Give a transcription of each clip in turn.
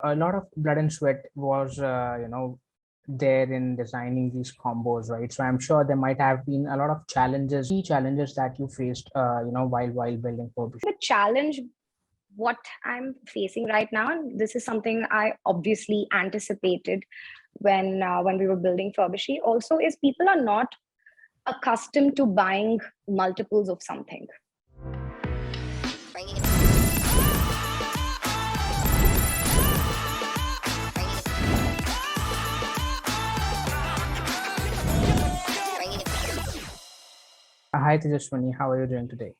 A lot of blood and sweat was, there in designing these combos, right? So I'm sure there might have been a lot of challenges, key challenges that you faced, while building Furbish. The challenge, what I'm facing right now, this is something I obviously anticipated when we were building Furbishy. Also, is people are not accustomed to buying multiples of something. Hi, Tejaswini. How are you doing today?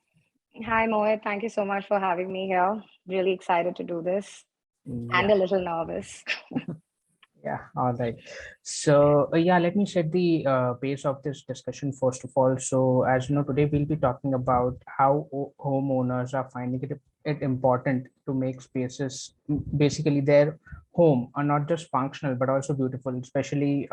Hi, Mohit. Thank you so much for having me here. Really excited to do this and Yeah. a little nervous. Yeah, all right. So, yeah, let me set the pace of this discussion first of all. So, as you know, today we'll be talking about how homeowners are finding it important to make spaces, basically their home, are not just functional but also beautiful, especially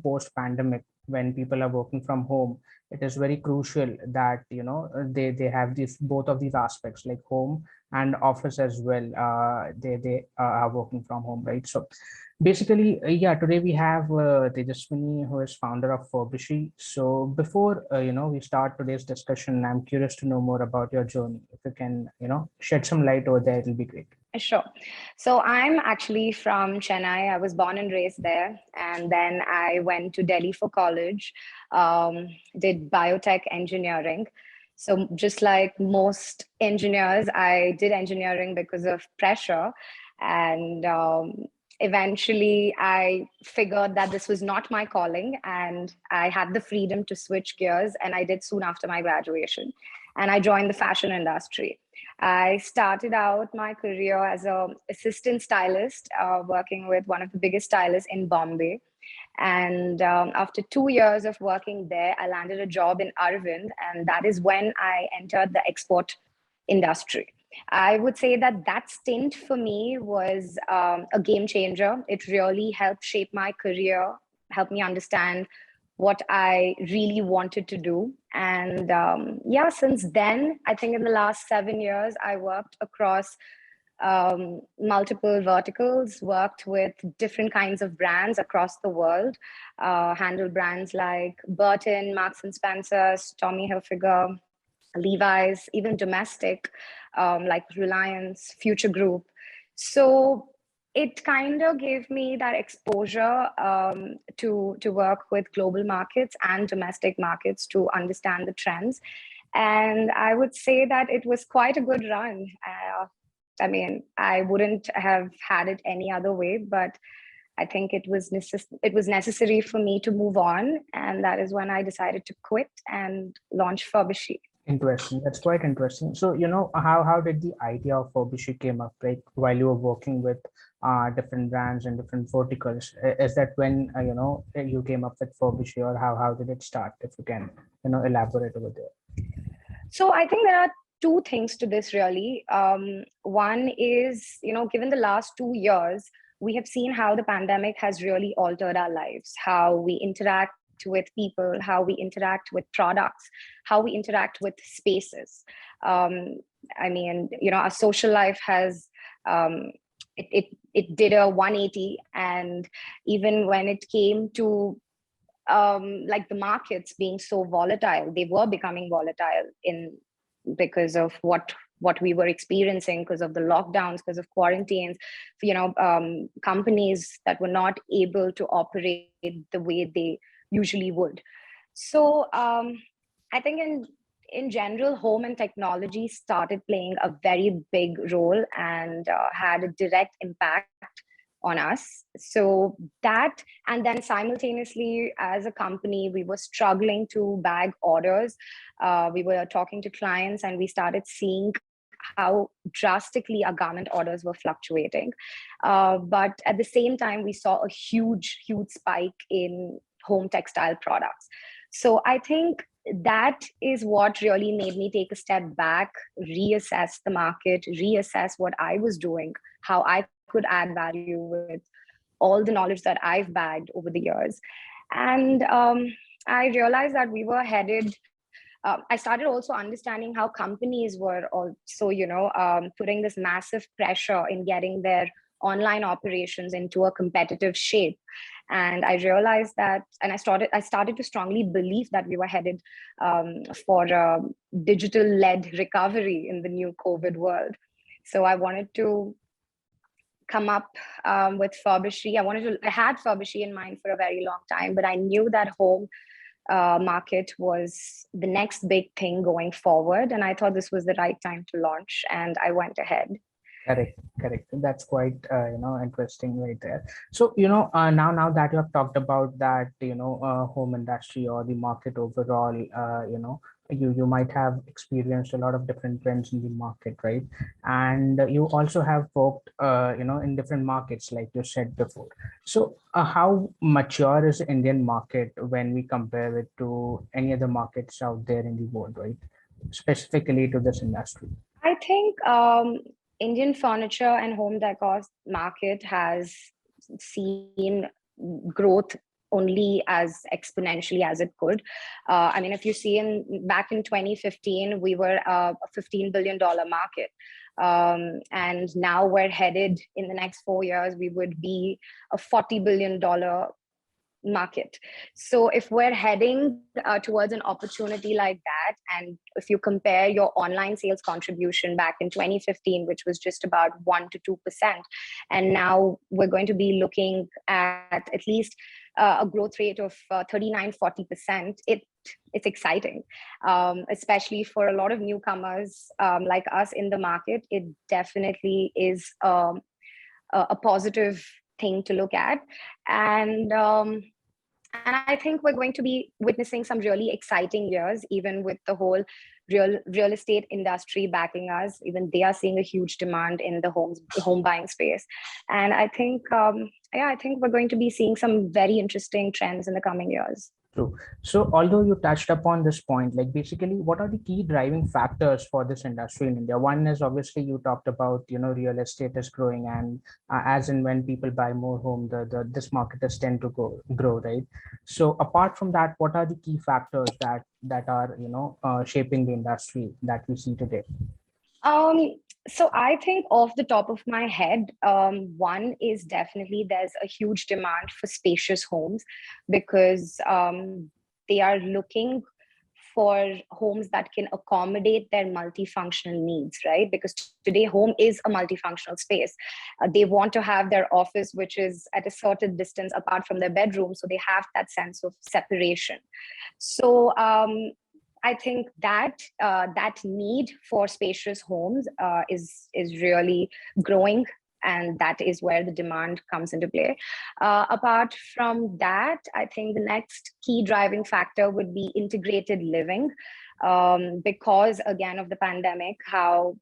post pandemic when people are working from home. It is very crucial that they have these both of these aspects, like home and office as well. They are working from home, right? So basically, yeah, today we have Tejaswini, who is founder of Furbishi. So before we start today's discussion, I'm curious to know more about your journey. If you can, shed some light over there, it'll be great. Sure. So I'm actually from Chennai. I was born and raised there. And then I went to Delhi for college, did biotech engineering. So just like most engineers, I did engineering because of pressure. And eventually I figured that this was not my calling. And I had the freedom to switch gears. And I did soon after my graduation. And I joined the fashion industry. I started out my career as an assistant stylist, working with one of the biggest stylists in Bombay. And after 2 years of working there, I landed a job in Arvind, and that is when I entered the export industry. I would say that that stint for me was a game changer. It really helped shape my career, helped me understand what I really wanted to do. And yeah, since then, I think in the last 7 years, I worked across multiple verticals, worked with different kinds of brands across the world, handled brands like Burton, Marks and Spencer's, Tommy Hilfiger, Levi's, even domestic, like Reliance, Future Group. So it kind of gave me that exposure to work with global markets and domestic markets to understand the trends. And I would say that it was quite a good run. I mean, I wouldn't have had it any other way, but I think it was necessary for me to move on, and that is when I decided to quit and launch Furbishy. Interesting. That's quite interesting. So, how did the idea of Furbishi came up, like while you were working with different brands and different verticals? Is that when you came up with Furbishi, or how did it start? If you can, elaborate over there. So I think there are two things to this really. One is, given the last 2 years, we have seen how the pandemic has really altered our lives, how we interact with people, how we interact with products, how we interact with spaces. Um, I mean, our social life has it did a 180, and even when it came to like the markets being so volatile, they were becoming volatile in because of what we were experiencing, because of the lockdowns, because of quarantines, companies that were not able to operate the way they usually would. So I think in general, home and technology started playing a very big role and had a direct impact on us. So that, and then simultaneously, as a company, we were struggling to bag orders. We were talking to clients, and we started seeing how drastically our garment orders were fluctuating. But at the same time, we saw a huge spike in home textile products. So I think that is what really made me take a step back, reassess the market, reassess what I was doing, how I could add value with all the knowledge that I've bagged over the years. And I realized that we were headed. I started also understanding how companies were also, putting this massive pressure in getting their online operations into a competitive shape. And I realized that, and I started to strongly believe that we were headed for a digital-led recovery in the new COVID world. So I wanted to come up with Furbishy. I had Furbishy in mind for a very long time, but I knew that home market was the next big thing going forward. And I thought this was the right time to launch, and I went ahead. Correct, correct. That's quite interesting right there. So now that you have talked about that home industry or the market overall, you might have experienced a lot of different trends in the market, right? And you also have worked in different markets, like you said before. So how mature is the Indian market when we compare it to any other markets out there in the world, right? Specifically to this industry. I think Indian furniture and home decor market has seen growth only as exponentially as it could. I mean, if you see back in 2015, we were a $15 billion market. And now we're headed in the next 4 years, we would be a $40 billion market. So if we're heading towards an opportunity like that, and if you compare your online sales contribution back in 2015, which was just about 1 to 2%, and now we're going to be looking at least a growth rate of 39-40%, it's exciting, especially for a lot of newcomers like us in the market. It definitely is a positive thing to look at. And I think we're going to be witnessing some really exciting years, even with the whole real estate industry backing us. Even they are seeing a huge demand in the home buying space. And I think, I think we're going to be seeing some very interesting trends in the coming years. True. So although you touched upon this point, like basically what are the key driving factors for this industry in India? One is obviously you talked about, real estate is growing, and as and when people buy more home, this market is tend to grow, right? So apart from that, what are the key factors that are, shaping the industry that we see today? So I think off the top of my head, one is definitely there's a huge demand for spacious homes, because they are looking for homes that can accommodate their multifunctional needs, right? Because today home is a multifunctional space. They want to have their office, which is at a certain distance apart from their bedroom, so they have that sense of separation. So I think that that need for spacious homes is really growing, and that is where the demand comes into play. Apart from that, I think the next key driving factor would be integrated living, because again of the pandemic, how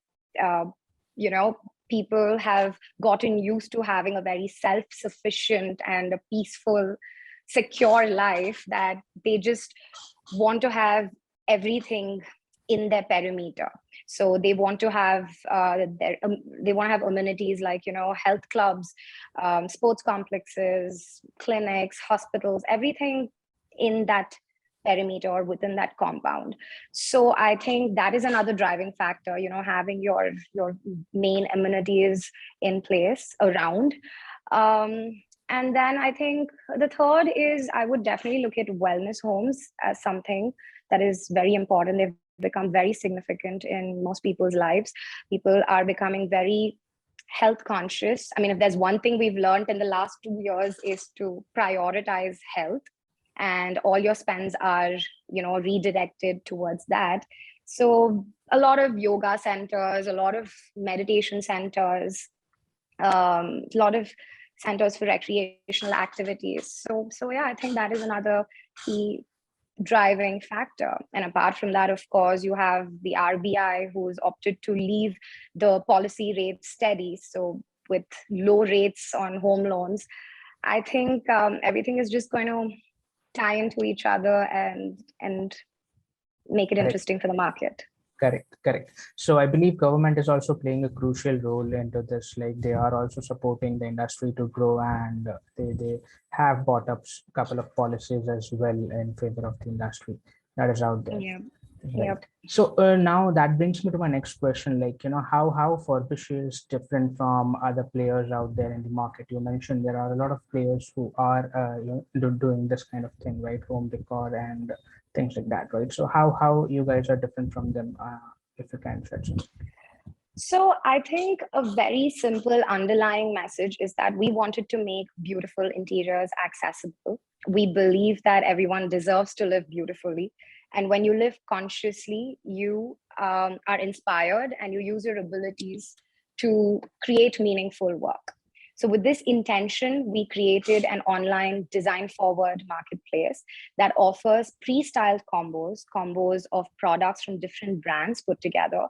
people have gotten used to having a very self-sufficient and a peaceful, secure life, that they just want to have everything in their perimeter. So they want to have amenities like health clubs, sports complexes, clinics, hospitals, everything in that perimeter or within that compound. So I think that is another driving factor, having your main amenities in place around. And then I think the third is, I would definitely look at wellness homes as something that is very important. They've become very significant in most people's lives. People are becoming very health conscious. I mean, if there's one thing we've learned in the last 2 years, is to prioritize health, and all your spends are, redirected towards that. So a lot of yoga centers, a lot of meditation centers, a lot of centers for recreational activities. So yeah, I think that is another key driving factor. And apart from that, of course, you have the RBI, who's opted to leave the policy rate steady. So with low rates on home loans, I think everything is just going to tie into each other and make it interesting for the market. Correct. So I believe government is also playing a crucial role into this. Like they are also supporting the industry to grow, and they have brought up a couple of policies as well in favor of the industry that is out there. Yeah. Right. So now that brings me to my next question. Like, how Furbishi is different from other players out there in the market. You mentioned there are a lot of players who are doing this kind of thing, right? Home decor and things like that, right? So how you guys are different from them, if you can shed some. So I think a very simple underlying message is that we wanted to make beautiful interiors accessible. We believe that everyone deserves to live beautifully. And when you live consciously, you are inspired and you use your abilities to create meaningful work. So, with this intention, we created an online design forward marketplace that offers pre styled combos of products from different brands put together,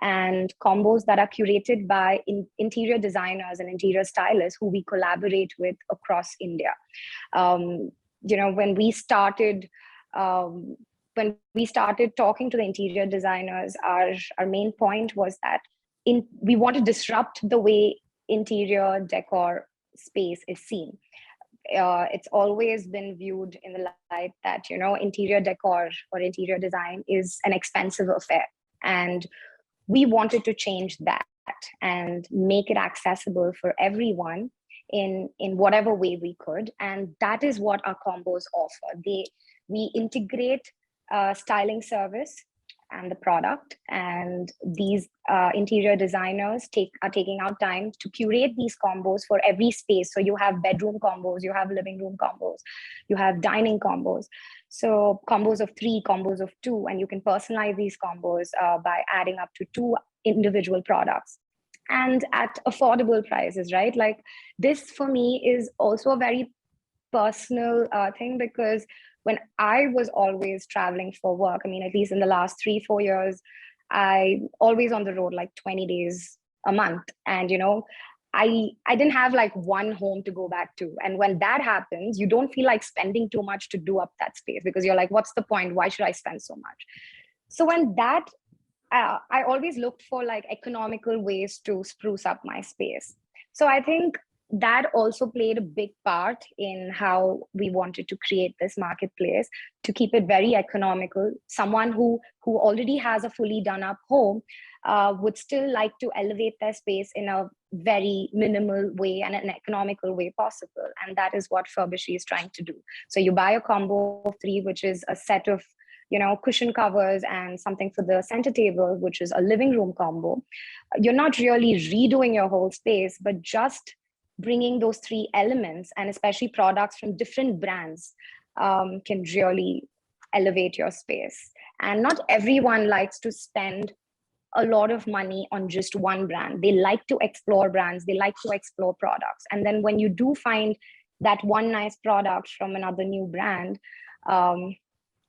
and combos that are curated by interior designers and interior stylists who we collaborate with across India. Um, when we started. When we started talking to the interior designers, our main point was that we want to disrupt the way interior decor space is seen. It's always been viewed in the light that interior decor or interior design is an expensive affair, and we wanted to change that and make it accessible for everyone in whatever way we could. And that is what our combos offer. We integrate styling service and the product, and these interior designers are taking out time to curate these combos for every space. So you have bedroom combos, you have living room combos, you have dining combos, so combos of 3, combos of 2, and you can personalize these combos by adding up to 2 individual products and at affordable prices, right? Like, this for me is also a very personal thing, because when I was always traveling for work, I mean, at least in the last 3-4 years, I always on the road like 20 days a month. And, I didn't have like one home to go back to. And when that happens, you don't feel like spending too much to do up that space, because you're like, what's the point? Why should I spend so much? So when that, I always looked for like economical ways to spruce up my space. So I think that also played a big part in how we wanted to create this marketplace, to keep it very economical. Someone who already has a fully done up home would still like to elevate their space in a very minimal way and an economical way possible. And that is what Furbishi is trying to do. So you buy a combo of 3, which is a set of cushion covers and something for the center table, which is a living room combo. You're not really redoing your whole space, but just bringing those 3 elements, and especially products from different brands, can really elevate your space. And not everyone likes to spend a lot of money on just one brand. They like to explore brands, they like to explore products. And then when you do find that one nice product from another new brand,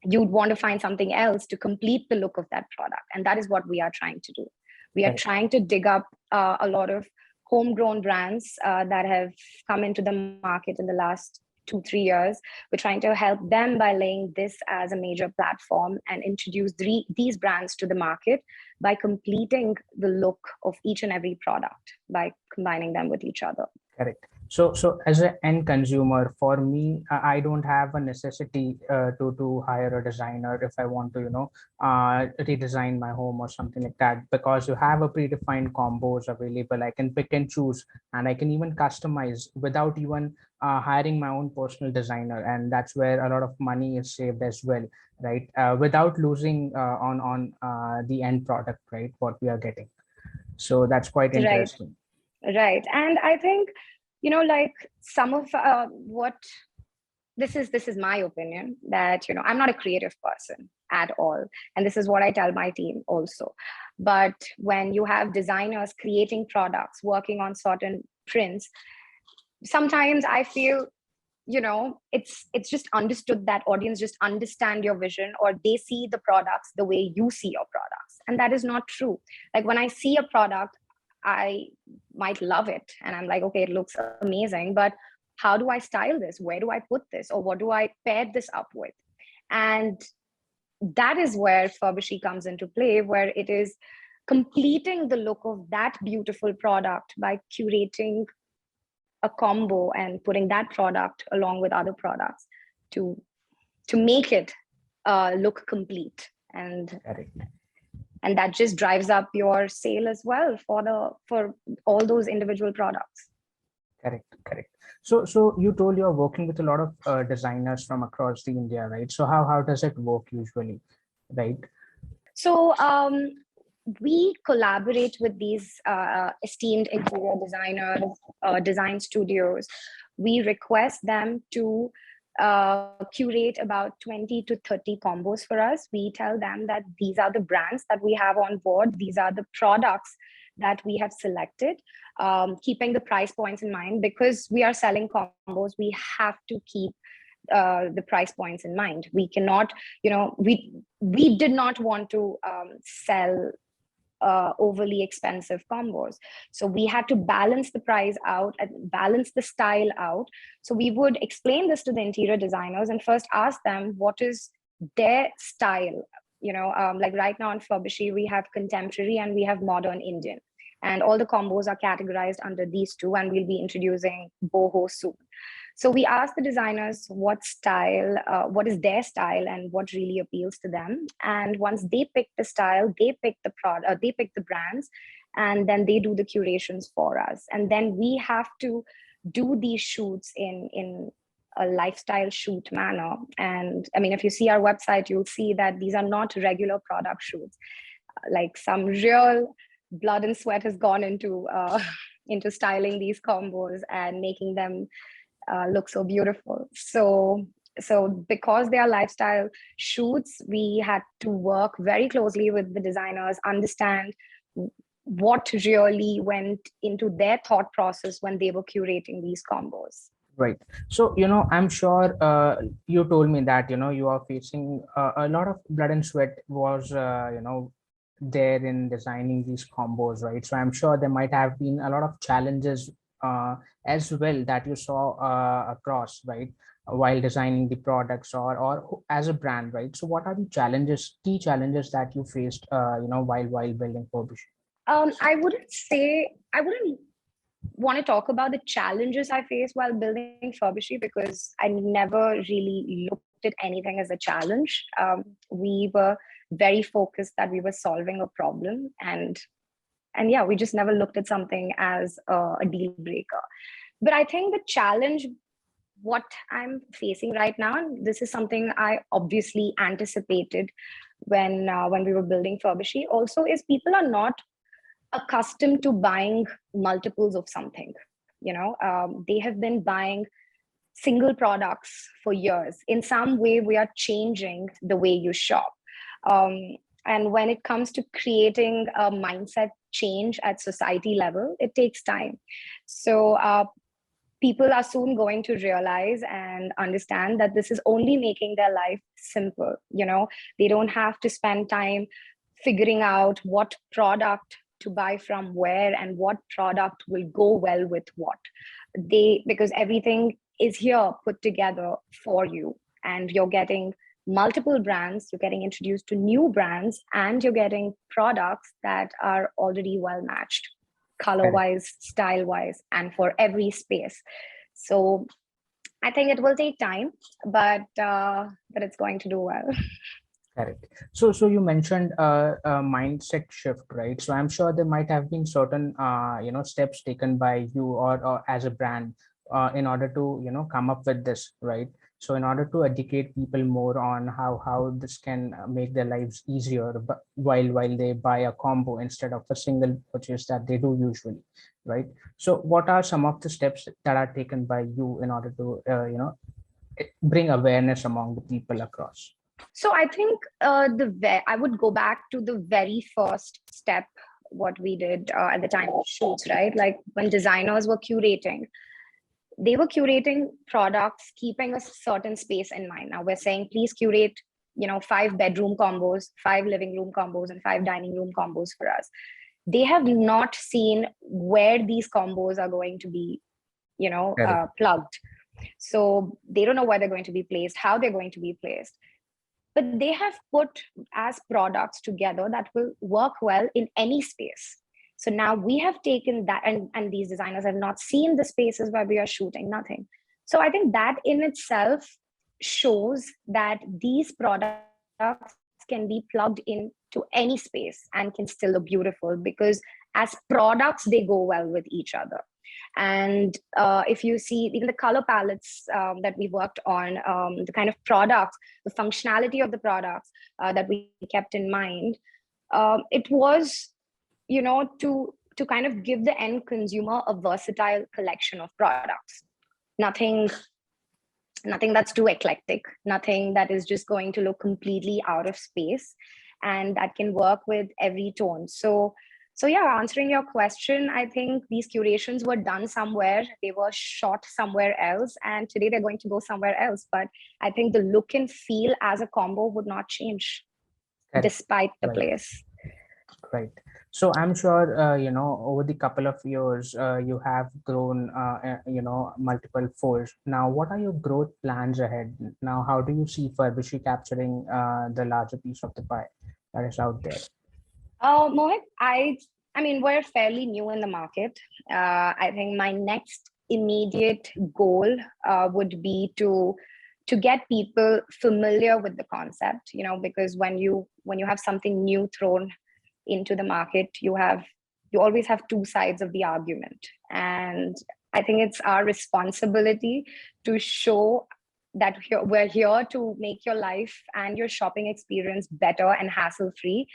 you'd want to find something else to complete the look of that product. And that is what we are trying to do. We are trying to dig up a lot of homegrown brands that have come into the market in the last 2-3 years. We're trying to help them by laying this as a major platform and introduce these brands to the market by completing the look of each and every product by combining them with each other. Correct. So as an end consumer, for me, I don't have a necessity to hire a designer if I want to, redesign my home or something like that, because you have a predefined combos available. I can pick and choose, and I can even customize without even hiring my own personal designer, and that's where a lot of money is saved as well, right? Without losing on the end product, right? What we are getting. So that's quite interesting. Right. And I think, like some of what this is my opinion, that, I'm not a creative person at all. And this is what I tell my team also. But when you have designers creating products, working on certain prints, sometimes I feel, it's just understood that audience just understand your vision, or they see the products the way you see your products. And that is not true. Like, when I see a product, I might love it and I'm like, okay, it looks amazing, but how do I style this? Where do I put this? Or what do I pair this up with? And that is where Furbishi comes into play, where it is completing the look of that beautiful product by curating a combo and putting that product along with other products to make it look complete and Correct. and that just drives up your sale as well for all those individual products. Correct. Correct. So you told you're working with a lot of designers from across the India, right? So how does it work usually, right? So we collaborate with these esteemed interior designers, design studios. We request them to curate about 20 to 30 combos for us. We tell them that these are the brands that we have on board, these are the products that we have selected, keeping the price points in mind. Because we are selling combos, we have to keep the price points in mind. We cannot, we did not want to sell overly expensive combos. So we had to balance the price out and balance the style out. So we would explain this to the interior designers and first ask them what is their style. Like right now on Furbishy, we have contemporary and we have modern Indian. And all the combos are categorized under these two, and we'll be introducing boho soon. So we asked the designers what style, what is their style and what really appeals to them. And once they pick the style, they pick the product, they pick the brands, and then they do the curations for us. And then we have to do these shoots in a lifestyle shoot manner. And I mean, if you see our website, you'll see that these are not regular product shoots. Like some real blood and sweat has gone into into styling these combos and making them look so beautiful. So because they are lifestyle shoots, we had to work very closely with the designers, understand what really went into their thought process when they were curating these combos. Right. So, I'm sure you told me that, you are facing a lot of blood and sweat was, there in designing these combos, right? So I'm sure there might have been a lot of challenges as well that you saw across, right? While designing the products or as a brand, right? So what are the key challenges that you faced, while building Furbish? I wouldn't want to talk about the challenges I faced while building Furbishi, because I never really looked at anything as a challenge. We were very focused that we were solving a problem, and yeah, we just never looked at something as a deal breaker. But I think the challenge, what I'm facing right now, and this is something I obviously anticipated when we were building Furbishi, also is people are not accustomed to buying multiples of something. They have been buying single products for years. In some way, we are changing the way you shop. Um, and when it comes to creating a mindset change at society level, it takes time. So people are soon going to realize and understand that this is only making their life simple. They don't have to spend time figuring out what product to buy from where and what product will go well with what. Because everything is here put together for you, and you're getting multiple brands, you're getting introduced to new brands, and you're getting products that are already well matched color wise, style wise, and for every space. So I think it will take time, but it's going to do well. Correct. So you mentioned a mindset shift, right? So I'm sure there might have been certain steps taken by you or as a brand in order to come up with this, right? So in order to educate people more on how this can make their lives easier, but while they buy a combo instead of a single purchase that they do usually, right? So what are some of the steps that are taken by you in order to bring awareness among the people across? So I think I would go back to the very first step, what we did at the time of shoots, right? Like when designers were curating, they were curating products, keeping a certain space in mind. Now we're saying, please curate, 5 bedroom combos, 5 living room combos, and 5 dining room combos for us. They have not seen where these combos are going to be, plugged. So they don't know where they're going to be placed, how they're going to be placed. But they have put as products together that will work well in any space. So now we have taken that, and these designers have not seen the spaces where we are shooting, nothing. So I think that in itself shows that these products have can be plugged into any space and can still look beautiful, because as products they go well with each other. And if you see even the color palettes that we worked on, the kind of products, the functionality of the products that we kept in mind, it was, to kind of give the end consumer a versatile collection of products. Nothing that's too eclectic, nothing that is just going to look completely out of space, and that can work with every tone. So yeah, answering your question, I think these curations were done somewhere, they were shot somewhere else, and today they're going to go somewhere else. But I think the look and feel as a combo would not change Correct. despite the Right. place. Right. So I'm sure, over the couple of years, you have grown, multiple folds. Now, what are your growth plans ahead? Now, how do you see Furbishy capturing the larger piece of the pie that is out there? Mohit, I mean, we're fairly new in the market. I think my next immediate goal would be to get people familiar with the concept, because when you have something new thrown into the market, you always have two sides of the argument. And I think it's our responsibility to show that we're here to make your life and your shopping experience better and hassle-free,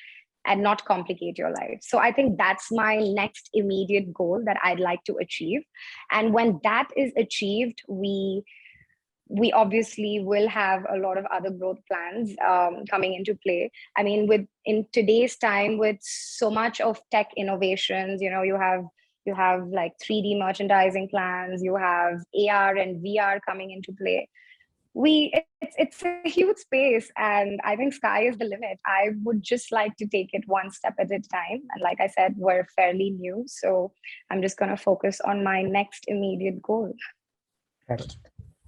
and not complicate your life. So I think that's my next immediate goal that I'd like to achieve. And when that is achieved, we obviously will have a lot of other growth plans coming into play. I mean, in today's time, with so much of tech innovations, you have like 3D merchandising plans, you have AR and VR coming into play. It's a huge space, and I think sky is the limit. I would just like to take it one step at a time. And like I said, we're fairly new, so I'm just going to focus on my next immediate goal.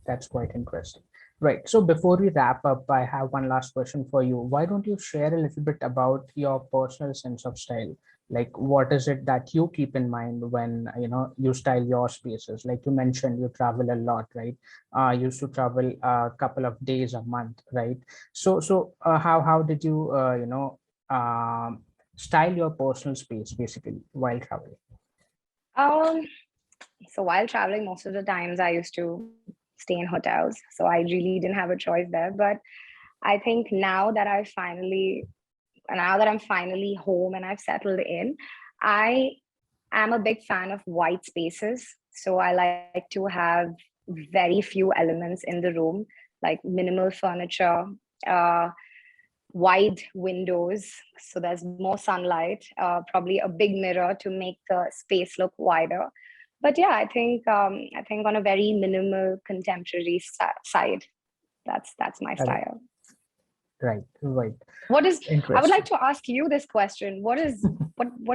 That's quite interesting. Right. So before we wrap up, I have one last question for you. Why don't you share a little bit about your personal sense of style? Like, what is it that you keep in mind when you style your spaces? Like you mentioned, you travel a lot, right? You used to travel a couple of days a month, right? So how did you style your personal space basically while traveling? Um, so while traveling, most of the times I used to stay in hotels, so I really didn't have a choice there. But I think now that I'm finally home and I've settled in, I am a big fan of white spaces. So I like to have very few elements in the room, like minimal furniture, uh, wide windows, so there's more sunlight, probably a big mirror to make the space look wider. But yeah, I think on a very minimal contemporary side, that's my Correct. style. Right. Right. I would like Interesting. to ask you this question. What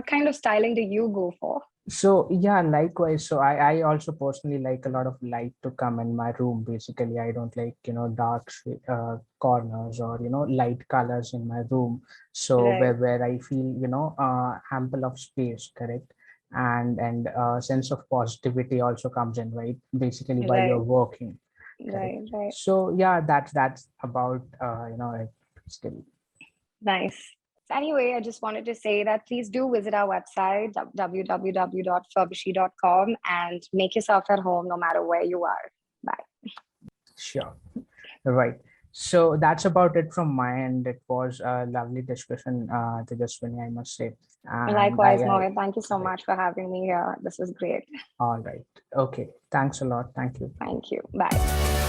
kind of styling do you go for? So yeah, likewise. So I also personally like a lot of light to come in my room. Basically, I don't like dark corners or light colors in my room. So Right, where I feel ample of space, correct, and sense of positivity also comes in, right? Basically, while you're right, working, correct. right. So yeah, that's about it basically. Nice. So anyway, I just wanted to say that please do visit our website, www.furbishi.com, and make yourself at home no matter where you are. Bye. Sure. Right. So that's about it from my end. It was a lovely discussion, Tejaswini, I must say. And Likewise, Mohit. Thank you so right. much for having me here. This was great. All right. Okay. Thanks a lot. Thank you. Thank you. Bye.